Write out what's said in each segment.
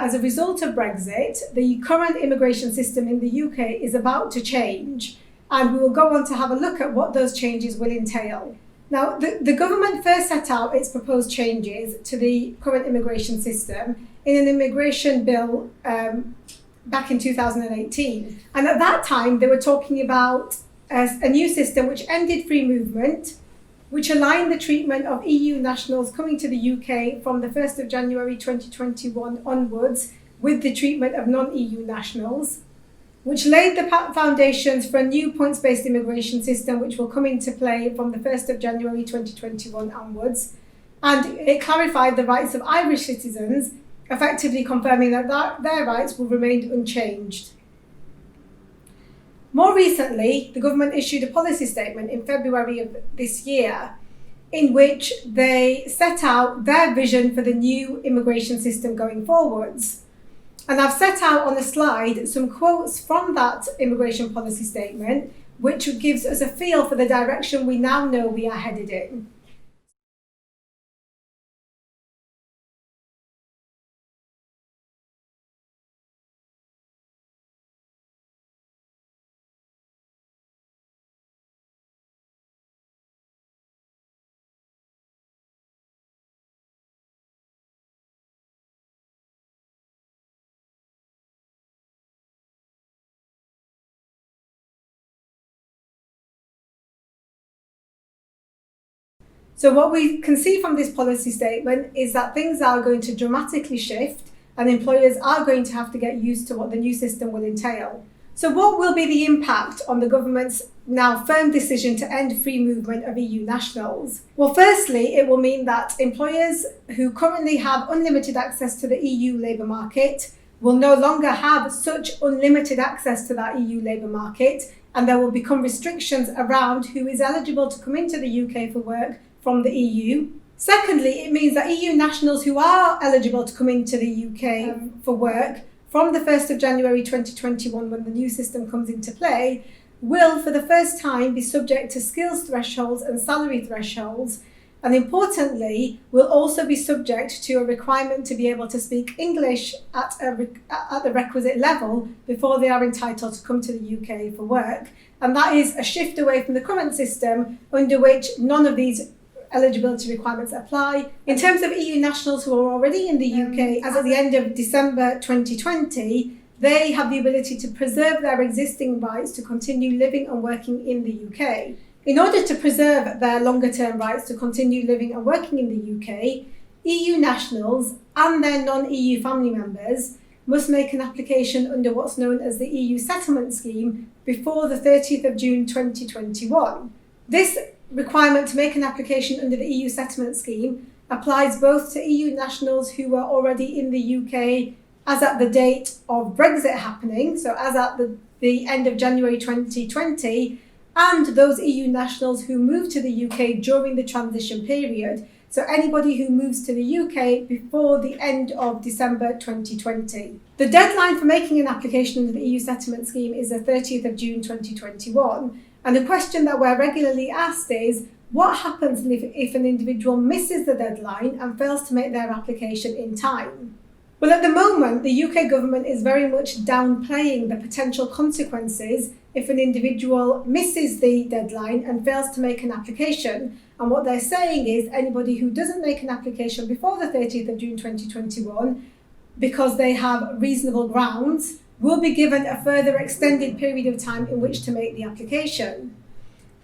that as a result of Brexit, the current immigration system in the UK is about to change, and we will go on to have a look at what those changes will entail. Now, the government first set out its proposed changes to the current immigration system in an immigration bill back in 2018. And at that time, they were talking about a new system which ended free movement, which aligned the treatment of EU nationals coming to the UK from the 1st of January 2021 onwards with the treatment of non-EU nationals, which laid the foundations for a new points-based immigration system which will come into play from the 1st of January 2021 onwards. And it clarified the rights of Irish citizens, effectively confirming that their rights will remain unchanged. More recently, the government issued a policy statement in February of this year in which they set out their vision for the new immigration system going forwards. And I've set out on the slide some quotes from that immigration policy statement, which gives us a feel for the direction we now know we are headed in. So what we can see from this policy statement is that things are going to dramatically shift and employers are going to have to get used to what the new system will entail. So what will be the impact on the government's now firm decision to end free movement of EU nationals? Well, firstly, it will mean that employers who currently have unlimited access to the EU labour market will no longer have such unlimited access to that EU labour market, and there will become restrictions around who is eligible to come into the UK for work from the EU. Secondly, it means that EU nationals who are eligible to come into the UK for work from the 1st of January 2021, when the new system comes into play, will for the first time be subject to skills thresholds and salary thresholds, and importantly, will also be subject to a requirement to be able to speak English at the requisite level before they are entitled to come to the UK for work. And that is a shift away from the current system under which none of these eligibility requirements apply. In terms of EU nationals who are already in the UK, as at the end of December 2020, they have the ability to preserve their existing rights to continue living and working in the UK. In order to preserve their longer-term rights to continue living and working in the UK, EU nationals and their non-EU family members must make an application under what's known as the EU settlement scheme before the 30th of June 2021. This requirement to make an application under the EU settlement scheme applies both to EU nationals who were already in the UK as at the date of Brexit happening, so as at the end of January 2020, and those EU nationals who moved to the UK during the transition period, so anybody who moves to the UK before the end of December 2020. The deadline for making an application under the EU settlement scheme is the 30th of June 2021. And the question that we're regularly asked is, what happens if an individual misses the deadline and fails to make their application in time? Well, at the moment, the UK government is very much downplaying the potential consequences if an individual misses the deadline and fails to make an application. And what they're saying is anybody who doesn't make an application before the 30th of June 2021, because they have reasonable grounds, will be given a further extended period of time in which to make the application.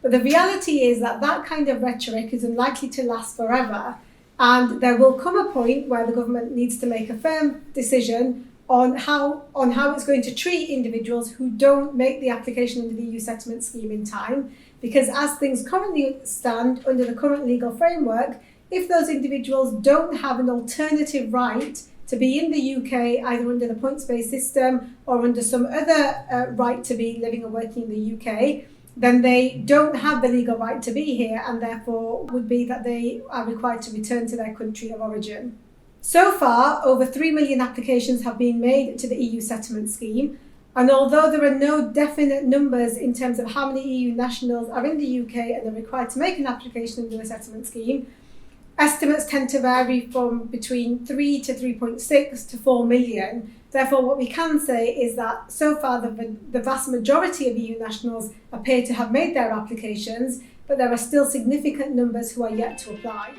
But the reality is that that kind of rhetoric is unlikely to last forever, and there will come a point where the government needs to make a firm decision on how it's going to treat individuals who don't make the application under the EU settlement scheme in time, because as things currently stand under the current legal framework, if those individuals don't have an alternative right to be in the UK, either under the points-based system or under some other right to be living and working in the UK, then they don't have the legal right to be here, and therefore would be that they are required to return to their country of origin. So far, over 3 million applications have been made to the EU settlement scheme, and although there are no definite numbers in terms of how many EU nationals are in the UK and are required to make an application under the settlement scheme, Estimates tend to vary from between 3 to 3.6 to 4 million. Therefore, what we can say is that so far the vast majority of EU nationals appear to have made their applications, but there are still significant numbers who are yet to apply.